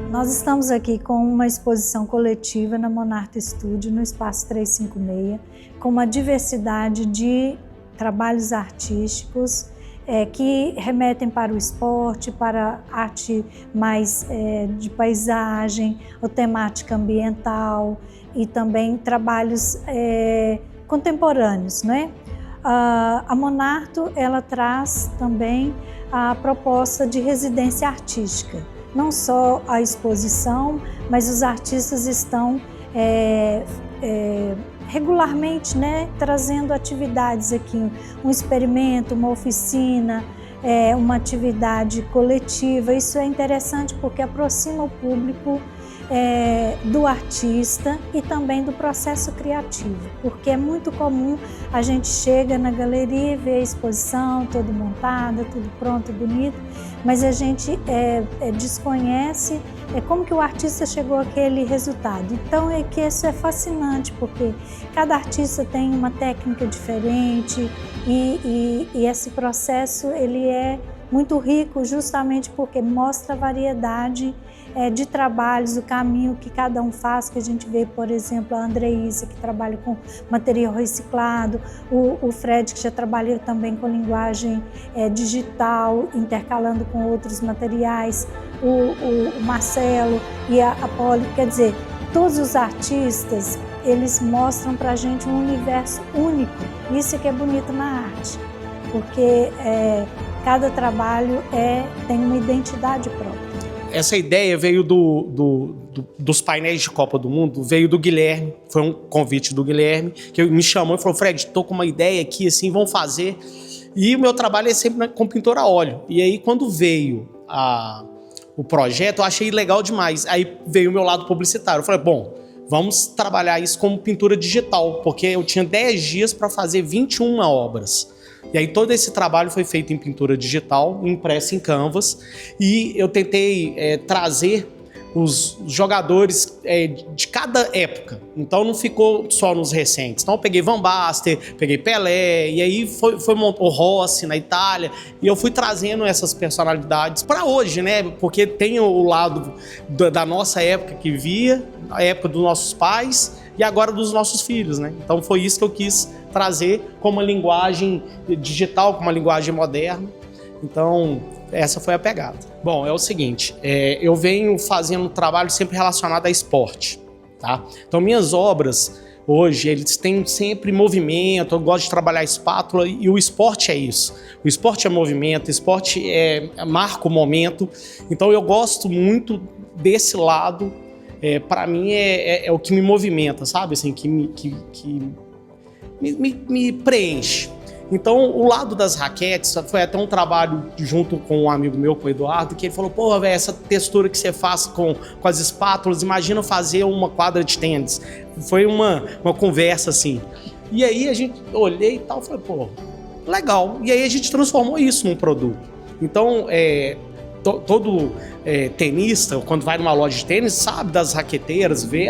Nós estamos aqui com uma exposição coletiva na Monarta Studio, no Espaço 356, com uma diversidade de trabalhos artísticos que remetem para o esporte, para arte mais de paisagem, ou temática ambiental e também trabalhos contemporâneos, não é? A Monarto, ela traz também a proposta de residência artística. Não só a exposição, mas os artistas estão regularmente, né, trazendo atividades aqui, um experimento, uma oficina, uma atividade coletiva. Isso é interessante porque aproxima o público do artista e também do processo criativo, porque é muito comum a gente chega na galeria e vê a exposição toda montada, tudo pronto, bonito, mas a gente desconhece como que o artista chegou àquele resultado. Então é que isso é fascinante, porque cada artista tem uma técnica diferente e esse processo ele é muito rico justamente porque mostra a variedade de trabalhos, o caminho que cada um faz, que a gente vê, por exemplo, a Andreísa, que trabalha com material reciclado, o Fred, que já trabalha também com linguagem digital, intercalando com outros materiais, o Marcelo e a Poli. Quer dizer, todos os artistas, eles mostram pra gente um universo único. Isso é que é bonito na arte, porque cada trabalho tem uma identidade própria. Essa ideia veio dos painéis de Copa do Mundo, veio do Guilherme, foi um convite do Guilherme, que me chamou e falou: Fred, tô com uma ideia aqui, assim, vamos fazer. E o meu trabalho é sempre com pintura a óleo. E aí, quando veio o projeto, eu achei legal demais. Aí veio o meu lado publicitário. Eu falei, bom, vamos trabalhar isso como pintura digital, porque eu tinha 10 dias para fazer 21 obras. E aí todo esse trabalho foi feito em pintura digital, impressa em Canvas, e eu tentei trazer os jogadores de cada época. Então não ficou só nos recentes. Então eu peguei Van Basten, peguei Pelé, e aí foi o Rossi na Itália, e eu fui trazendo essas personalidades para hoje, né? Porque tem o lado da nossa época que via, a época dos nossos pais, e agora dos nossos filhos, né? Então foi isso que eu quis trazer como uma linguagem digital, como uma linguagem moderna. Então essa foi a pegada. Bom, é o seguinte, eu venho fazendo um trabalho sempre relacionado a esporte, tá? Então minhas obras hoje, eles têm sempre movimento, eu gosto de trabalhar espátula e o esporte é isso. O esporte é movimento, o esporte marca o momento, então eu gosto muito desse lado. Para mim é o que me movimenta, sabe? Assim, que me preenche. Então, o lado das raquetes foi até um trabalho junto com um amigo meu, com o Eduardo, que ele falou, porra, velho, essa textura que você faz com as espátulas, imagina fazer uma quadra de tênis. Foi uma conversa assim. E aí a gente olhei e tal, falei, pô, legal. E aí a gente transformou isso num produto. Então, todo tenista, quando vai numa loja de tênis, sabe das raqueteiras, vê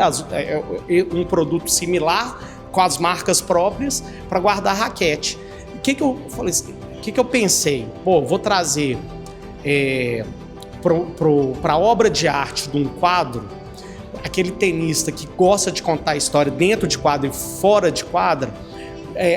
um produto similar com as marcas próprias para guardar raquete. O que eu falei? O que eu pensei? Pô, vou trazer para a obra de arte de um quadro, aquele tenista que gosta de contar a história dentro de quadro e fora de quadra,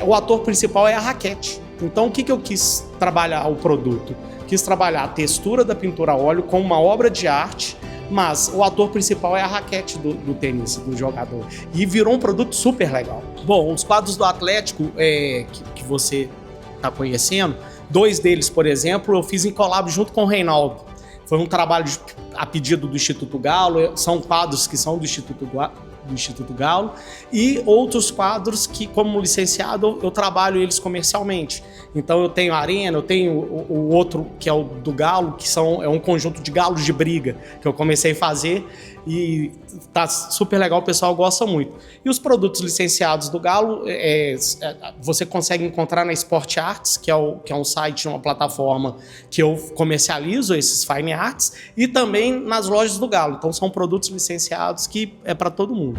o ator principal é a raquete. Então, o que eu quis trabalhar o produto? Quis trabalhar a textura da pintura a óleo com uma obra de arte, mas o ator principal é a raquete do tênis, do jogador. E virou um produto super legal. Bom, os quadros do Atlético que você está conhecendo, 2 deles, por exemplo, eu fiz em collab junto com o Reinaldo. Foi um trabalho a pedido do Instituto Galo, são quadros que são do Instituto Galo, e outros quadros que, como licenciado, eu trabalho eles comercialmente. Então eu tenho a Arena, eu tenho o outro que é o do Galo, que é um conjunto de galos de briga, que eu comecei a fazer e tá super legal, o pessoal gosta muito. E os produtos licenciados do Galo, você consegue encontrar na Sport Arts, que é um site, uma plataforma que eu comercializo esses fine arts, e também nas lojas do Galo. Então são produtos licenciados que é para todo mundo.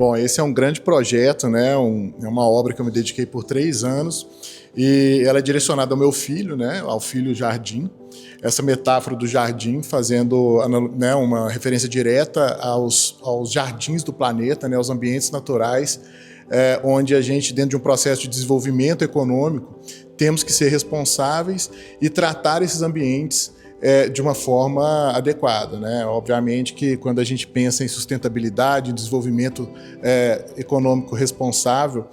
Bom, esse é um grande projeto, né? É uma obra que eu me dediquei por 3 anos e ela é direcionada ao meu filho, né? Ao filho Jardim. Essa metáfora do jardim fazendo, né, uma referência direta aos jardins do planeta, né? Aos ambientes naturais, onde a gente, dentro de um processo de desenvolvimento econômico, temos que ser responsáveis e tratar esses ambientes de uma forma adequada, né? Obviamente que quando a gente pensa em sustentabilidade, em desenvolvimento econômico responsável,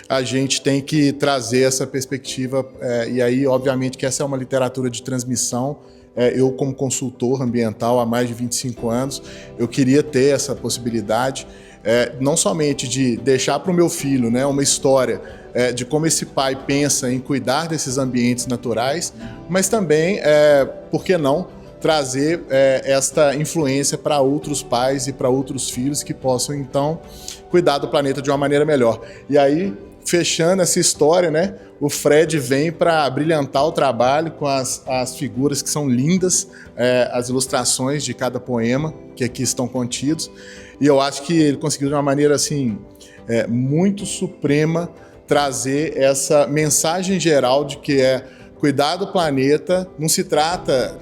a gente tem que trazer essa perspectiva, e aí obviamente que essa é uma literatura de transmissão. Eu, como consultor ambiental há mais de 25 anos, eu queria ter essa possibilidade, não somente de deixar para o meu filho, né, uma história de como esse pai pensa em cuidar desses ambientes naturais, mas também, por que não, trazer esta influência para outros pais e para outros filhos que possam, então, cuidar do planeta de uma maneira melhor. E aí, fechando essa história, né, o Fred vem para brilhantar o trabalho com as figuras que são lindas, as ilustrações de cada poema que aqui estão contidos. E eu acho que ele conseguiu de uma maneira assim, muito suprema trazer essa mensagem geral de que cuidar do planeta não se trata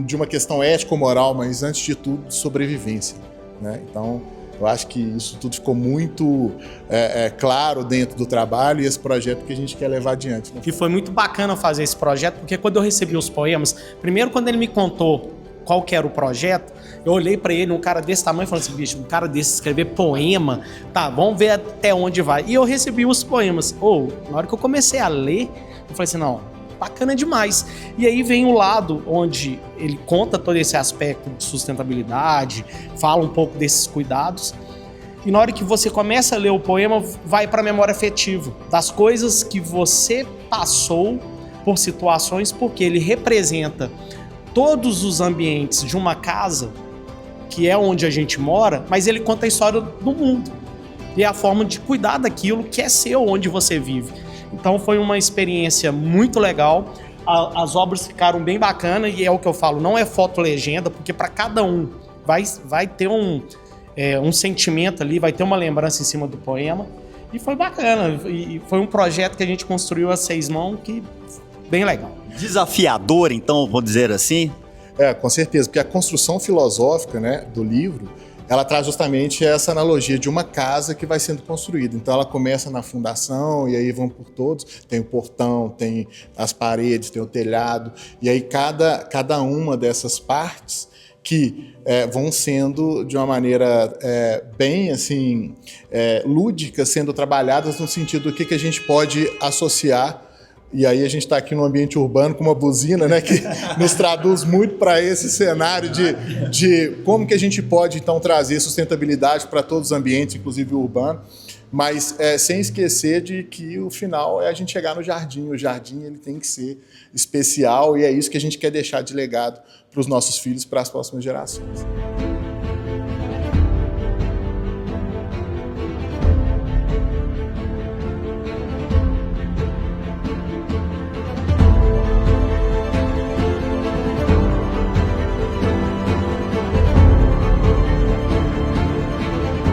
de uma questão ético-moral, mas antes de tudo de sobrevivência, né? Então, eu acho que isso tudo ficou muito claro dentro do trabalho e esse projeto que a gente quer levar adiante, né? E foi muito bacana fazer esse projeto, porque quando eu recebi os poemas, primeiro quando ele me contou qual que era o projeto, eu olhei para ele, um cara desse tamanho, e falei assim, bicho, um cara desse escrever poema, tá, vamos ver até onde vai. E eu recebi os poemas. Na hora que eu comecei a ler, eu falei assim, não, bacana demais. E aí vem o lado onde ele conta todo esse aspecto de sustentabilidade, fala um pouco desses cuidados. E na hora que você começa a ler o poema, vai para a memória afetiva, das coisas que você passou por situações, porque ele representa todos os ambientes de uma casa, que é onde a gente mora, mas ele conta a história do mundo. E é a forma de cuidar daquilo que é seu, onde você vive. Então foi uma experiência muito legal. As obras ficaram bem bacanas e é o que eu falo, não é foto-legenda, porque para cada um vai ter um sentimento ali, vai ter uma lembrança em cima do poema. E foi bacana. E foi um projeto que a gente construiu a 6 mãos, que bem legal. Desafiador, então, vou dizer assim? Com certeza, porque a construção filosófica, né, do livro, ela traz justamente essa analogia de uma casa que vai sendo construída. Então ela começa na fundação e aí vão por todos, tem o portão, tem as paredes, tem o telhado, e aí cada uma dessas partes que vão sendo de uma maneira bem assim, lúdica, sendo trabalhadas no sentido do que a gente pode associar. E aí a gente está aqui no ambiente urbano com uma buzina, né, que nos traduz muito para esse cenário de como que a gente pode, então, trazer sustentabilidade para todos os ambientes, inclusive o urbano, mas sem esquecer de que o final é a gente chegar no jardim. O jardim ele tem que ser especial e é isso que a gente quer deixar de legado para os nossos filhos, para as próximas gerações.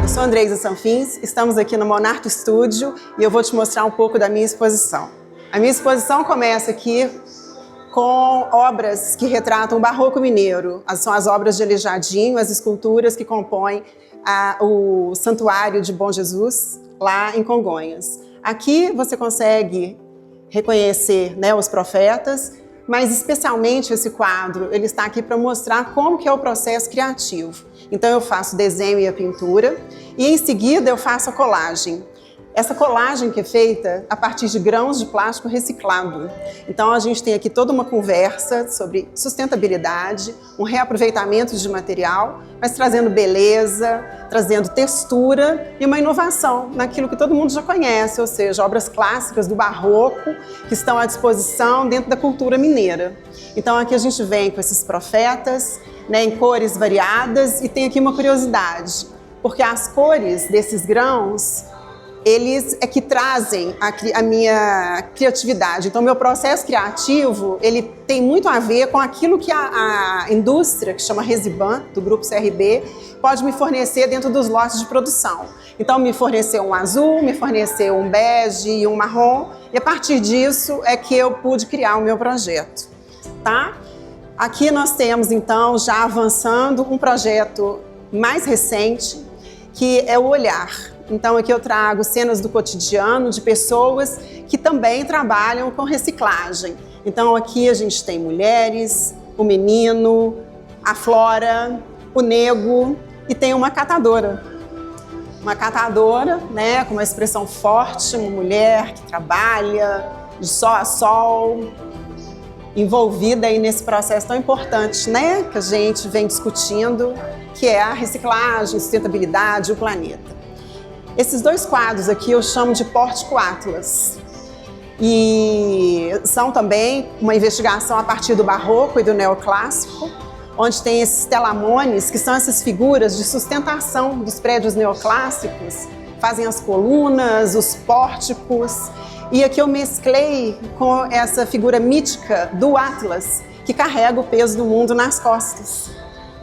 Eu sou Andreisa Sanfins, estamos aqui no Monarto Studio e eu vou te mostrar um pouco da minha exposição. A minha exposição começa aqui com obras que retratam o barroco mineiro. São as obras de Aleijadinho, as esculturas que compõem o Santuário de Bom Jesus, lá em Congonhas. Aqui você consegue reconhecer, né, os profetas, mas especialmente esse quadro, ele está aqui para mostrar como que é o processo criativo. Então eu faço desenho e a pintura e em seguida eu faço a colagem. Essa colagem que é feita a partir de grãos de plástico reciclado. Então a gente tem aqui toda uma conversa sobre sustentabilidade, um reaproveitamento de material, mas trazendo beleza, trazendo textura e uma inovação naquilo que todo mundo já conhece, ou seja, obras clássicas do barroco que estão à disposição dentro da cultura mineira. Então aqui a gente vem com esses profetas, né, em cores variadas, e tem aqui uma curiosidade, porque as cores desses grãos eles é que trazem a minha criatividade. Então, meu processo criativo, ele tem muito a ver com aquilo que a indústria, que chama Resiban, do Grupo CRB, pode me fornecer dentro dos lotes de produção. Então, me forneceu um azul, me forneceu um bege e um marrom, e a partir disso é que eu pude criar o meu projeto, tá? Aqui nós temos, então, já avançando, um projeto mais recente, que é o olhar. Então, aqui eu trago cenas do cotidiano de pessoas que também trabalham com reciclagem. Então, aqui a gente tem mulheres, o menino, a Flora, o nego e tem uma catadora. Uma catadora, né, com uma expressão forte, uma mulher que trabalha de sol a sol, envolvida aí nesse processo tão importante, né, que a gente vem discutindo, que é a reciclagem, sustentabilidade e o planeta. Esses dois quadros aqui eu chamo de Pórtico Atlas. E são também uma investigação a partir do barroco e do neoclássico, onde tem esses telamones, que são essas figuras de sustentação dos prédios neoclássicos, fazem as colunas, os pórticos. E aqui eu mesclei com essa figura mítica do Atlas, que carrega o peso do mundo nas costas,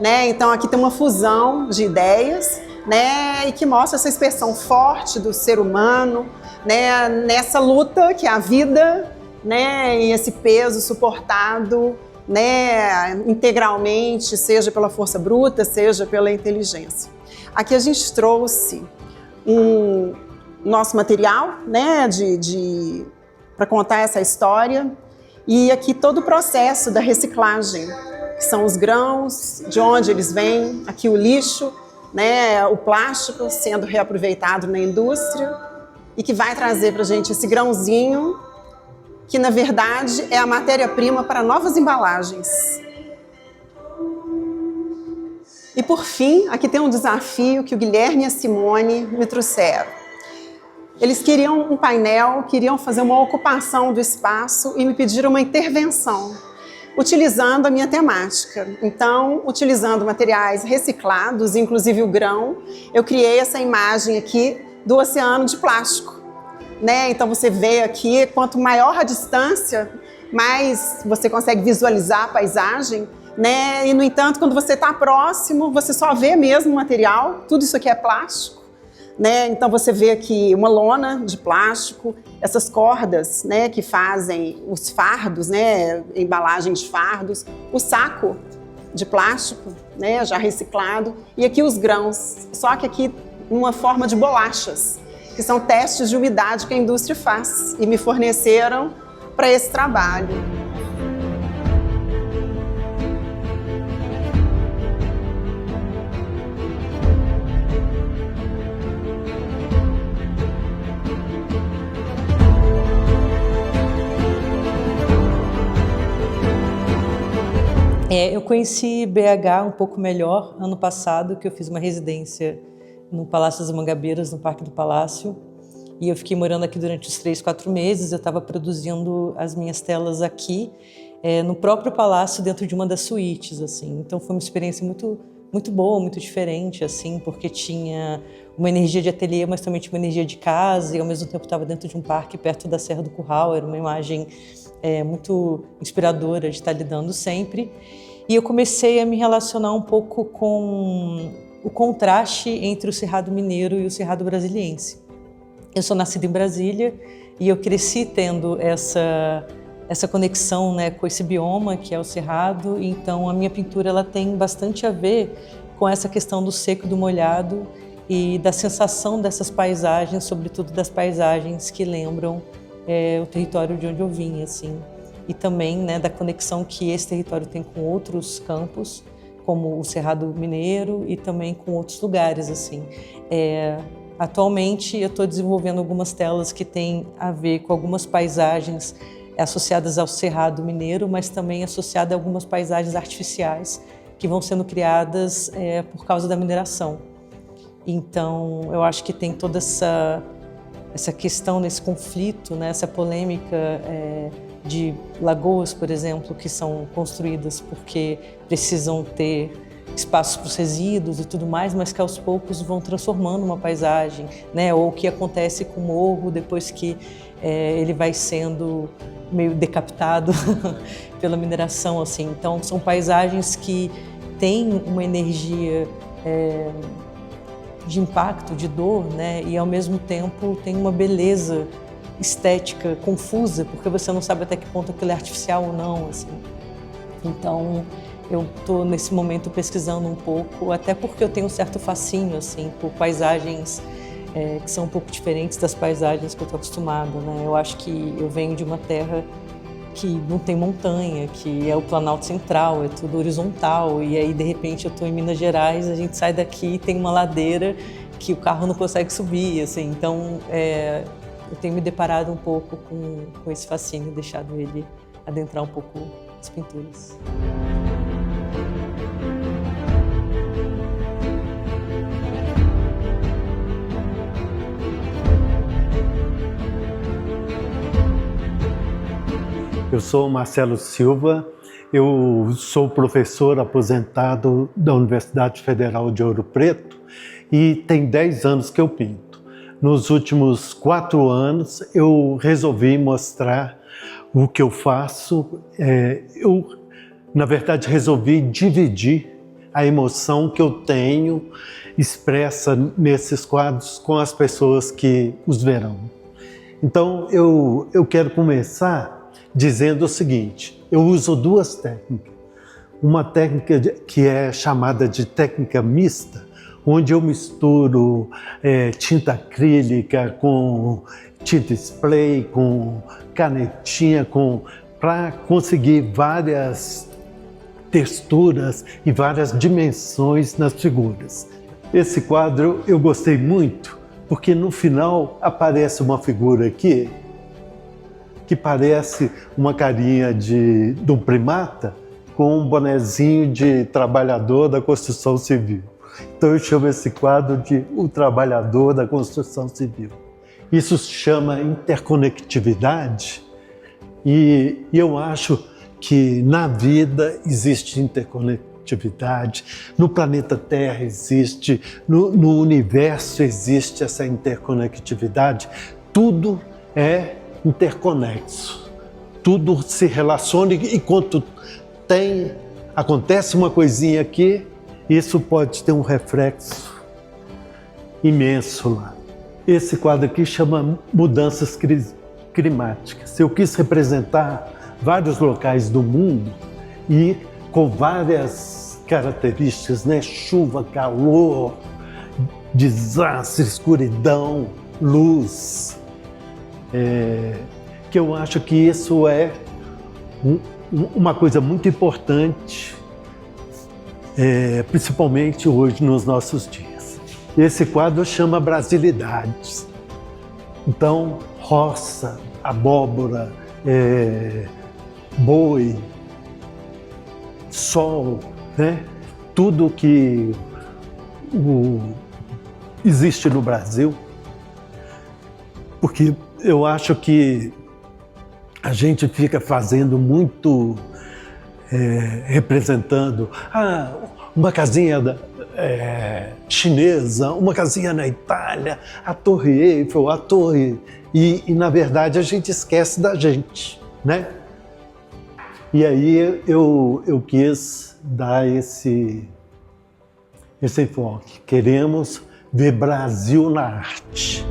né? Então aqui tem uma fusão de ideias, né, e que mostra essa expressão forte do ser humano, né, nessa luta que é a vida, né, e esse peso suportado, né, integralmente, seja pela força bruta, seja pela inteligência. Aqui a gente trouxe um nosso material, né, para contar essa história, e aqui todo o processo da reciclagem, que são os grãos, de onde eles vêm, aqui o lixo, né, o plástico sendo reaproveitado na indústria e que vai trazer para a gente esse grãozinho que, na verdade, é a matéria-prima para novas embalagens. E, por fim, aqui tem um desafio que o Guilherme e a Simone me trouxeram. Eles queriam um painel, queriam fazer uma ocupação do espaço e me pediram uma intervenção, utilizando a minha temática. Então, utilizando materiais reciclados, inclusive o grão, eu criei essa imagem aqui do oceano de plástico, né? Então, você vê aqui, quanto maior a distância, mais você consegue visualizar a paisagem, né? E, no entanto, quando você está próximo, você só vê mesmo o material, tudo isso aqui é plástico, né? Então você vê aqui uma lona de plástico, essas cordas, né, que fazem os fardos, né, embalagem de fardos, o saco de plástico, né, já reciclado, e aqui os grãos, só que aqui numa forma de bolachas, que são testes de umidade que a indústria faz e me forneceram para esse trabalho. Eu conheci BH um pouco melhor ano passado, que eu fiz uma residência no Palácio das Mangabeiras, no Parque do Palácio, e eu fiquei morando aqui durante os 3, 4 meses. Eu estava produzindo as minhas telas aqui, no próprio palácio, dentro de uma das suítes, assim. Então foi uma experiência muito boa, muito diferente, assim, porque tinha uma energia de ateliê, mas também tinha uma energia de casa, e ao mesmo tempo estava dentro de um parque perto da Serra do Curral. Era uma imagem muito inspiradora de estar lidando sempre. E eu comecei a me relacionar um pouco com o contraste entre o Cerrado mineiro e o Cerrado brasiliense. Eu sou nascida em Brasília e eu cresci tendo essa conexão, né, com esse bioma que é o Cerrado. Então a minha pintura ela tem bastante a ver com essa questão do seco e do molhado e da sensação dessas paisagens, sobretudo das paisagens que lembram o território de onde eu vim, assim. E também, né, da conexão que esse território tem com outros campos, como o Cerrado Mineiro e também com outros lugares, assim. Atualmente eu estou desenvolvendo algumas telas que têm a ver com algumas paisagens associadas ao Cerrado Mineiro, mas também associadas a algumas paisagens artificiais que vão sendo criadas por causa da mineração. Então eu acho que tem toda essa questão nesse conflito, né, essa polêmica de lagoas, por exemplo, que são construídas porque precisam ter espaços para os resíduos e tudo mais, mas que aos poucos vão transformando uma paisagem, né? Ou o que acontece com o morro depois que ele vai sendo meio decapitado pela mineração, assim. Então, são paisagens que têm uma energia de impacto, de dor, né? E ao mesmo tempo tem uma beleza estética confusa, porque você não sabe até que ponto aquilo é artificial ou não, assim. Então, eu estou nesse momento pesquisando um pouco, até porque eu tenho um certo fascínio, assim, por paisagens que são um pouco diferentes das paisagens que eu estou acostumada, né? Eu acho que eu venho de uma terra que não tem montanha, que é o Planalto Central, é tudo horizontal, e aí de repente eu estou em Minas Gerais, a gente sai daqui e tem uma ladeira que o carro não consegue subir, assim. Então eu tenho me deparado um pouco com esse fascínio, deixado ele adentrar um pouco as pinturas. Eu sou Marcelo Silva, eu sou professor aposentado da Universidade Federal de Ouro Preto e tem 10 anos que eu pinto. Nos últimos 4 anos eu resolvi mostrar o que eu faço. Eu, na verdade, resolvi dividir a emoção que eu tenho expressa nesses quadros com as pessoas que os verão. Então eu quero começar dizendo o seguinte: eu uso 2 técnicas. Uma técnica que é chamada de técnica mista, onde eu misturo tinta acrílica com tinta spray, com canetinha, para conseguir várias texturas e várias dimensões nas figuras. Esse quadro eu gostei muito, porque no final aparece uma figura aqui que parece uma carinha de um primata com um bonezinho de trabalhador da construção civil. Então eu chamo esse quadro de O Trabalhador da Construção Civil. Isso se chama interconectividade, e eu acho que na vida existe interconectividade, no planeta Terra existe, no universo existe essa interconectividade. Tudo é interconexo, tudo se relaciona, e quando acontece uma coisinha aqui, isso pode ter um reflexo imenso lá. Esse quadro aqui chama Mudanças Climáticas. Eu quis representar vários locais do mundo e com várias características, né? Chuva, calor, desastre, escuridão, luz. Que eu acho que isso é uma coisa muito importante, principalmente hoje nos nossos dias. Esse quadro chama Brasilidades. Então, roça, abóbora, boi, sol, né? Tudo que existe no Brasil, porque eu acho que a gente fica fazendo muito, representando uma casinha chinesa, uma casinha na Itália, a Torre Eiffel, a torre... E na verdade a gente esquece da gente, né? E aí eu quis dar esse enfoque. Queremos ver Brasil na arte.